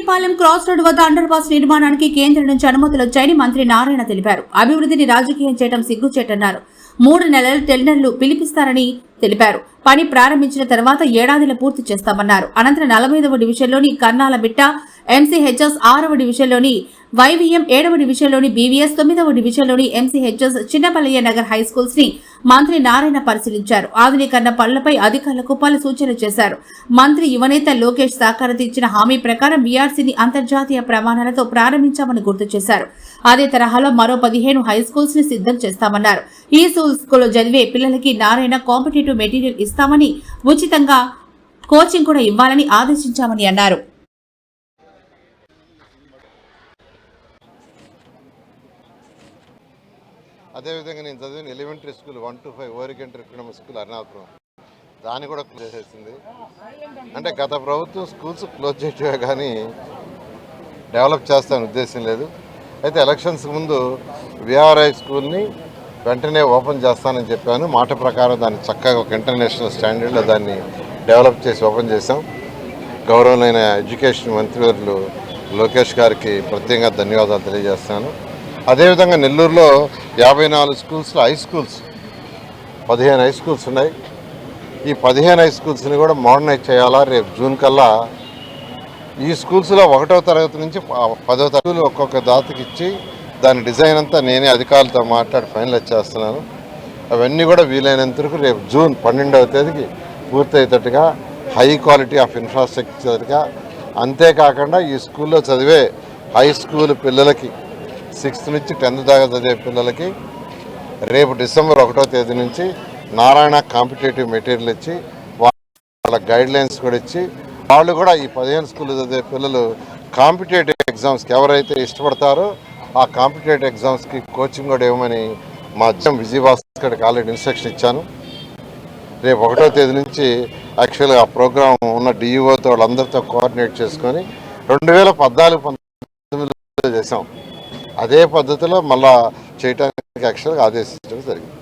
బోయినపాలెం cross road వద్ద under pass నిర్మాణానికి కేంద్రం నుంచి అనుమతులు వచ్చాయని మంత్రి నారాయణ తెలిపారు. అభివృద్ధిని రాజకీయం చేయడం సిగ్గుచేటన్నారు. 3 నెలల టెండర్లు పిలిపిస్తారని తెలిపారు. పని ప్రారంభించిన తర్వాత ఏడాదిలో పూర్తి చేస్తామన్నారు. అనంతరం 45వ డివిజన్లోని కన్నాల బిట్ట, ఎంసీహెచ్ఎస్ 6వ డివిజన్లోని వైవీఎం, 7వ డివిజన్లోని బీవీఎస్, 9వ డివిజన్లోని ఎంసీహెచ్ఎస్ చిన్నపల్లయ్య నగర్ హై స్కూల్స్ ని మంత్రి నారాయణ పరిశీలించారు. ఆధునీకరణ పనులపై అధికారులకు పలు సూచనలు చేశారు. మంత్రి యువనేత లోకేష్ సాకారత ఇచ్చిన హామీ ప్రకారం వీఆర్సీని అంతర్జాతీయ ప్రమాణాలతో ప్రారంభించామని గుర్తు చేశారు. అదే తరహాలో మరో 15 హై స్కూల్స్ ని సిద్ధం చేస్తామన్నారు. ఈ స్కూల్లో చదివే పిల్లలకి నారాయణ కాంపిటేటివ్ మెటీరియల్ ఇస్తామని, ఉచితంగా కోచింగ్ కూడా ఇవ్వాలని ఆదేశించామని అన్నారు. అదేవిధంగా నేను చదివిన ఎలిమెంటరీ స్కూల్ 1 to 5 ఓరిగెంట్ ఎకనామిక్ స్కూల్ అరుణాపురం, దాన్ని కూడా క్లోజ్ చేసేసింది. అంటే గత ప్రభుత్వం స్కూల్స్ క్లోజ్ చేయటమే కానీ డెవలప్ చేస్తామని ఉద్దేశం లేదు. అయితే ఎలక్షన్స్ ముందు విఆర్ఐ స్కూల్ని వెంటనే ఓపెన్ చేస్తానని చెప్పాను. మాట ప్రకారం దాన్ని చక్కగా ఒక ఇంటర్నేషనల్ స్టాండర్డ్లో దాన్ని డెవలప్ చేసి ఓపెన్ చేశాం. గౌరవమైన ఎడ్యుకేషన్ మంత్రివర్యులు లోకేష్ గారికి ప్రత్యేకంగా ధన్యవాదాలు తెలియజేస్తాను. అదేవిధంగా నెల్లూరులో 54 స్కూల్స్లో హై స్కూల్స్ 15 హై స్కూల్స్ ఉన్నాయి. ఈ 15 హై స్కూల్స్ని కూడా మోడర్నైజ్ చేయాలా. రేపు జూన్ కల్లా ఈ స్కూల్స్లో 1వ తరగతి నుంచి 10వ తరగతి ఒక్కొక్క దాతకి ఇచ్చి దాని డిజైన్ అంతా నేనే అధికారులతో మాట్లాడి ఫైనలైజ్ చేస్తున్నాను. అవన్నీ కూడా వీలైనంత వరకు రేపు జూన్ 12వ తేదీకి పూర్తయ్యేటట్టుగా హై క్వాలిటీ ఆఫ్ ఇన్ఫ్రాస్ట్రక్చర్గా, అంతేకాకుండా ఈ స్కూల్లో చదివే హై స్కూల్ పిల్లలకి 6th నుంచి 10th దాకా చదివే పిల్లలకి రేపు డిసెంబర్ 1వ తేదీ నుంచి నారాయణ కాంపిటేటివ్ మెటీరియల్ ఇచ్చి వాళ్ళ గైడ్లైన్స్ కూడా ఇచ్చి వాళ్ళు కూడా ఈ 15 స్కూల్లో చదివే పిల్లలు కాంపిటేటివ్ ఎగ్జామ్స్కి ఎవరైతే ఇష్టపడతారో ఆ కాంపిటేటివ్ ఎగ్జామ్స్కి కోచింగ్ కూడా ఇవ్వమని మా విజయభాస్కర్కి ఆల్రెడీ ఇన్స్ట్రక్షన్ ఇచ్చాను. రేపు 1వ తేదీ నుంచి యాక్చువల్గా ఆ ప్రోగ్రామ్ ఉన్న డిఈఓతో వాళ్ళందరితో కోఆర్డినేట్ చేసుకొని 2014-19 చేసాం. అదే పద్ధతిలో మళ్ళా చేయడానికి యాక్చువల్గా ఆదేశించడం జరిగింది.